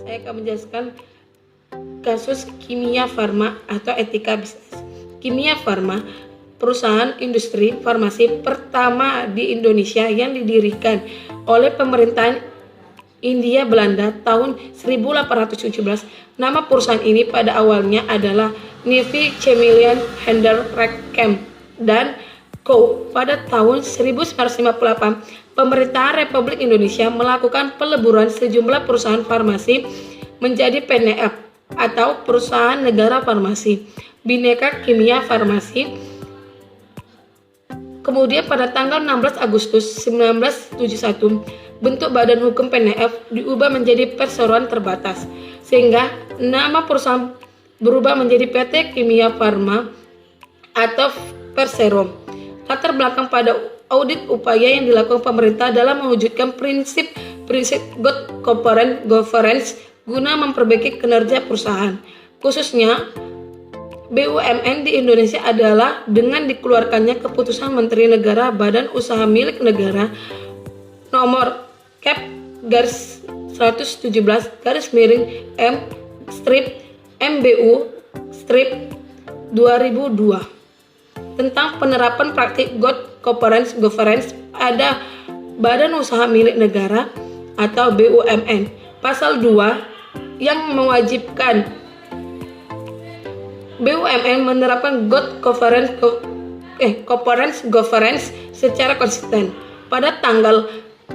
saya akan menjelaskan kasus Kimia Farma atau etika bisnis. Kimia Farma, perusahaan industri farmasi pertama di Indonesia yang didirikan oleh pemerintahan Hindia Belanda tahun 1817. Nama perusahaan ini pada awalnya adalah Nivy Chemilian Handelsrecht dan Co. Pada tahun 1958, pemerintah Republik Indonesia melakukan peleburan sejumlah perusahaan farmasi menjadi PNF atau Perusahaan Negara Farmasi, Bhinneka Kimia Farmasi. Kemudian pada tanggal 16 Agustus 1971, bentuk badan hukum PNF diubah menjadi perseroan terbatas, sehingga nama perusahaan berubah menjadi PT Kimia Farma atau Persero. Latar belakang pada audit upaya yang dilakukan pemerintah dalam mewujudkan prinsip good corporate governance guna memperbaiki kinerja perusahaan, khususnya BUMN di Indonesia adalah dengan dikeluarkannya keputusan Menteri Negara Badan Usaha Milik Negara nomor Kep garis 117 garis miring M strip MBU strip 2002 tentang penerapan praktik good corporate governance pada Badan Usaha Milik Negara atau BUMN. Pasal 2 yang mewajibkan BUMN menerapkan good corporate governance secara konsisten. Pada tanggal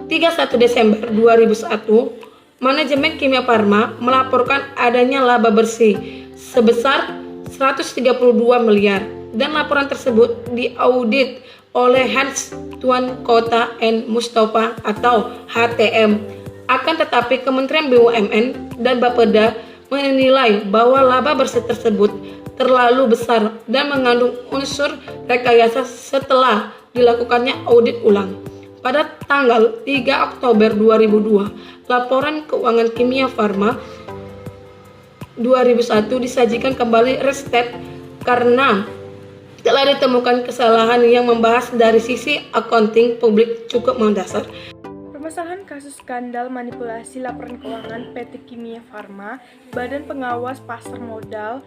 31 Desember 2001, manajemen Kimia Farma melaporkan adanya laba bersih sebesar 132 miliar dan laporan tersebut diaudit oleh Hans Tuan Kota N. Mustafa atau HTM. Akan tetapi Kementerian BUMN dan Bapeda menilai bahwa laba bersih tersebut terlalu besar dan mengandung unsur rekayasa setelah dilakukannya audit ulang. Pada tanggal 3 Oktober 2002, laporan keuangan Kimia Farma 2001 disajikan kembali restet karena telah ditemukan kesalahan yang membahas dari sisi accounting publik cukup mendasar. Permasalahan kasus skandal manipulasi laporan keuangan PT Kimia Farma, Badan Pengawas Pasar Modal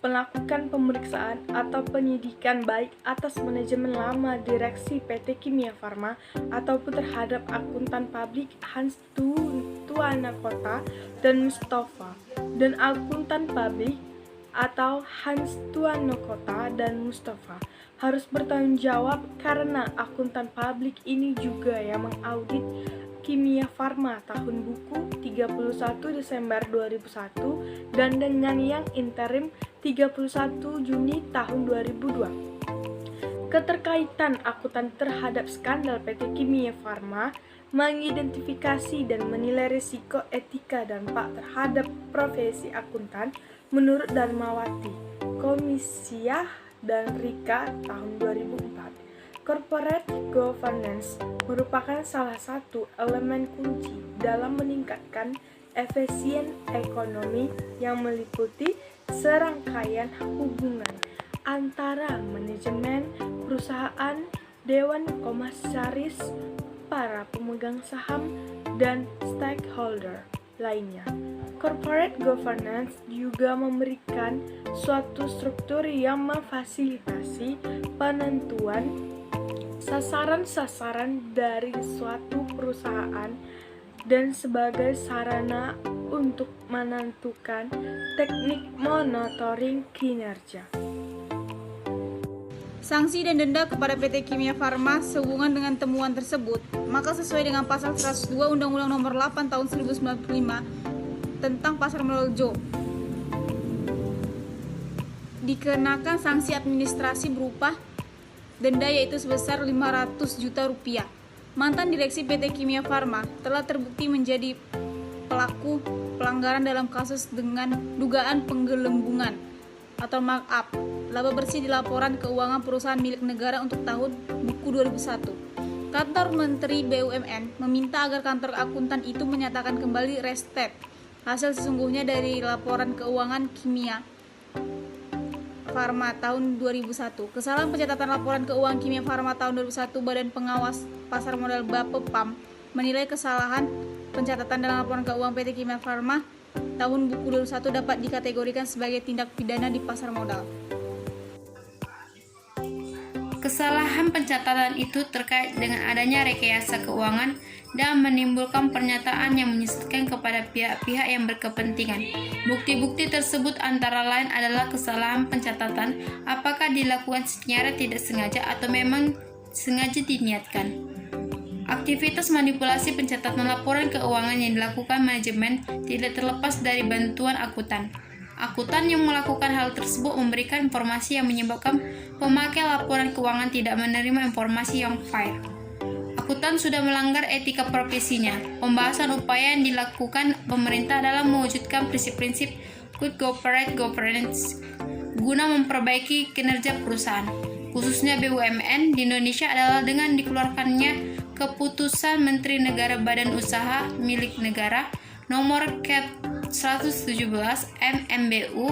melakukan pemeriksaan atau penyidikan baik atas manajemen lama direksi PT Kimia Farma ataupun terhadap akuntan publik Hans Tuanakota dan Mustafa dan akuntan publik atau Hans Tuanakota dan Mustafa harus bertanggung jawab karena akuntan publik ini juga yang mengaudit Kimia Farma tahun buku 31 Desember 2001 dan dengan yang interim 31 Juni tahun 2002. Keterkaitan akuntan terhadap skandal PT Kimia Farma, mengidentifikasi dan menilai risiko etika dampak terhadap profesi akuntan menurut Darmawati, Komisiah dan Rika tahun 2004. Corporate governance merupakan salah satu elemen kunci dalam meningkatkan efisien ekonomi yang meliputi serangkaian hubungan antara manajemen perusahaan, dewan komisaris, para pemegang saham, dan stakeholder lainnya. Corporate governance juga memberikan suatu struktur yang memfasilitasi penentuan sasaran-sasaran dari suatu perusahaan dan sebagai sarana untuk menentukan teknik monitoring kinerja. Sanksi dan denda kepada PT Kimia Farma sehubungan dengan temuan tersebut, maka sesuai dengan pasal 102 Undang-Undang Nomor 8 Tahun 1995 tentang pasar modal Jo, dikenakan sanksi administrasi berupa denda yaitu sebesar 500 juta rupiah. Mantan direksi PT Kimia Farma telah terbukti menjadi pelaku pelanggaran dalam kasus dengan dugaan penggelembungan atau markup laba bersih di laporan keuangan perusahaan milik negara untuk tahun buku 2001. Kantor Menteri BUMN meminta agar kantor akuntan itu menyatakan kembali restet hasil sesungguhnya dari laporan keuangan Kimia Farma tahun 2001. Kesalahan pencatatan laporan keuangan Kimia Farma tahun 2001, Badan Pengawas Pasar Modal Bapepam menilai kesalahan pencatatan dalam laporan keuangan PT Kimia Farma tahun buku 21 dapat dikategorikan sebagai tindak pidana di pasar modal. Kesalahan pencatatan itu terkait dengan adanya rekayasa keuangan dan menimbulkan pernyataan yang menyesatkan kepada pihak-pihak yang berkepentingan. Bukti-bukti tersebut antara lain adalah kesalahan pencatatan apakah dilakukan secara tidak sengaja atau memang sengaja diniatkan. Aktivitas manipulasi pencatatan laporan keuangan yang dilakukan manajemen tidak terlepas dari bantuan akuntan. Akuntan yang melakukan hal tersebut memberikan informasi yang menyebabkan pemakai laporan keuangan tidak menerima informasi yang fair. Akuntan sudah melanggar etika profesinya. Pembahasan upaya yang dilakukan pemerintah dalam mewujudkan prinsip-prinsip good corporate governance guna memperbaiki kinerja perusahaan, khususnya BUMN di Indonesia adalah dengan dikeluarkannya Keputusan Menteri Negara Badan Usaha Milik Negara Nomor Cap 117 MMBU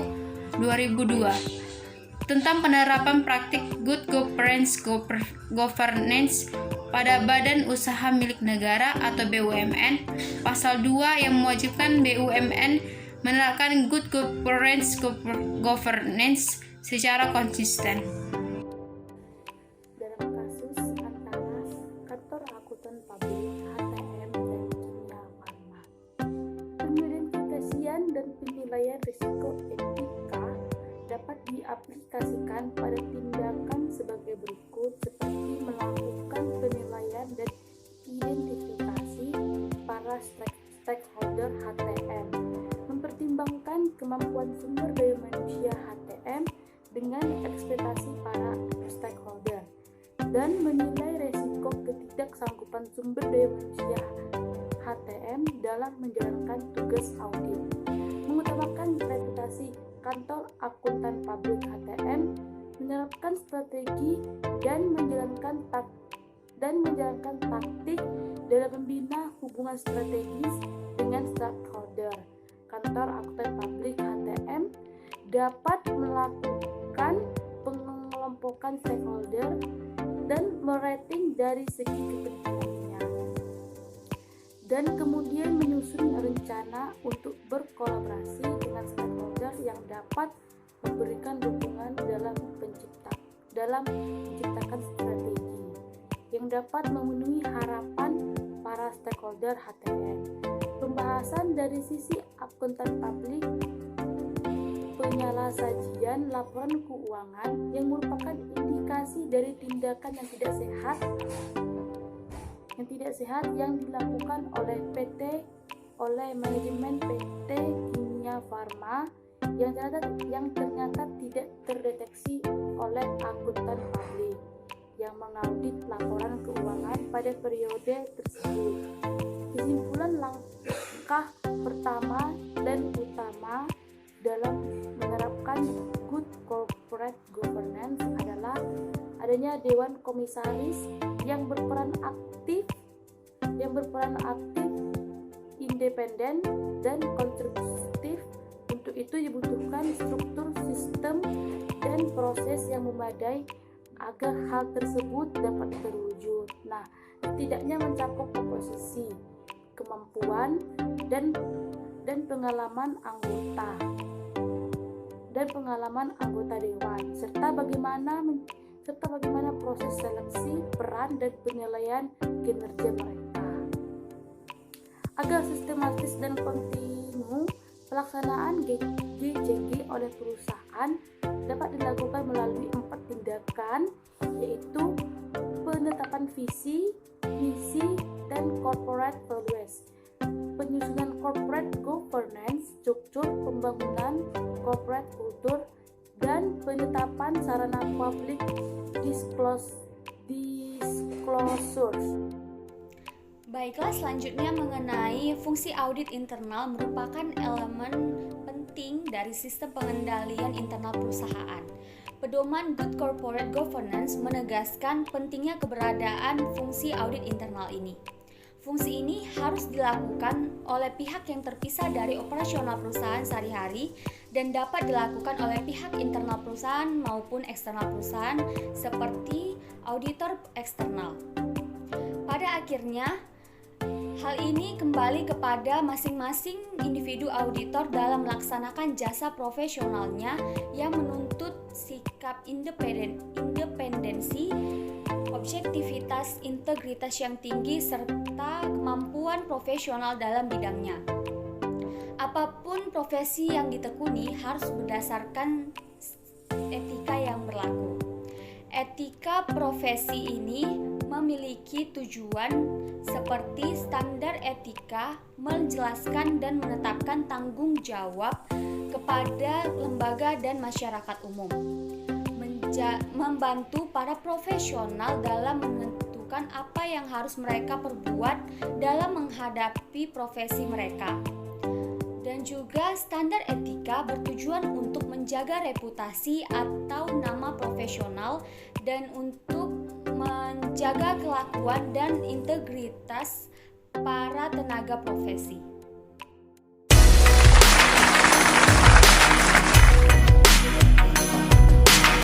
2002 tentang penerapan praktik good governance pada badan usaha milik negara atau BUMN. Pasal 2 yang mewajibkan BUMN menerapkan good governance secara konsisten. Dalam kasus antara kantor akuntan pabrik HTM dan Kimia Farma, pengidentifikasian dan penilaian risiko etika dapat diaplikasikan pada tindakan sebagai berikut, seperti melakukan penilaian dan identifikasi para stakeholder HTM, mempertimbangkan kemampuan sumber daya manusia HTM dengan ekspektasi para stakeholder, dan menilai resiko ketidaksanggupan sumber daya manusia HTM dalam menjalankan tugas audit, mengutamakan reputasi kantor akuntan pabrik HTM, menerapkan strategi dan menjalankan taktik dalam membina hubungan strategis dengan stakeholder. Kantor akuntan pabrik HTM dapat melakukan pengelompokan stakeholder dan merating dari segi kepentingannya, dan kemudian menyusun rencana untuk berkolaborasi dengan stakeholder yang dapat memberikan dukungan dalam menciptakan strategi yang dapat memenuhi harapan para stakeholder HTM. Pembahasan dari sisi akuntan publik, penyalahsajian laporan keuangan yang merupakan indikasi dari tindakan yang tidak sehat yang dilakukan oleh manajemen PT Kimia Farma yang ternyata tidak terdeteksi oleh akuntan publik yang mengaudit laporan keuangan pada periode tersebut. Kesimpulan langkah pertama dan utama dalam menerapkan good corporate governance adalah adanya Dewan Komisaris yang berperan aktif, independen, dan konstruktif. Untuk itu dibutuhkan struktur, sistem, dan proses yang memadai agar hal tersebut dapat terwujud. Nah, setidaknya mencakup komposisi, kemampuan, dan pengalaman anggota dewan, serta bagaimana proses seleksi, peran, dan penilaian kinerja mereka. Agar sistematis dan kontinu, pelaksanaan GCG oleh perusahaan dapat dilakukan melalui 4 tindakan, yaitu penetapan visi, misi, dan corporate values, penyusunan corporate governance, struktur pembangunan corporate culture, dan penetapan sarana public disclosures. Baiklah, selanjutnya mengenai fungsi audit internal merupakan elemen penting dari sistem pengendalian internal perusahaan. Pedoman Good Corporate Governance menegaskan pentingnya keberadaan fungsi audit internal ini. Fungsi ini harus dilakukan oleh pihak yang terpisah dari operasional perusahaan sehari-hari dan dapat dilakukan oleh pihak internal perusahaan maupun eksternal perusahaan seperti auditor eksternal. Pada akhirnya, Hal ini kembali kepada masing-masing individu auditor dalam melaksanakan jasa profesionalnya yang menuntut sikap independensi, objektivitas, integritas yang tinggi, serta kemampuan profesional dalam bidangnya. Apapun profesi yang ditekuni harus berdasarkan etika yang berlaku. Etika profesi ini memiliki tujuan seperti standar etika, menjelaskan dan menetapkan tanggung jawab kepada lembaga dan masyarakat umum, membantu para profesional dalam menentukan apa yang harus mereka perbuat dalam menghadapi profesi mereka. Dan juga standar etika bertujuan untuk menjaga reputasi atau nama profesional dan untuk menjaga kelakuan dan integritas para tenaga profesi.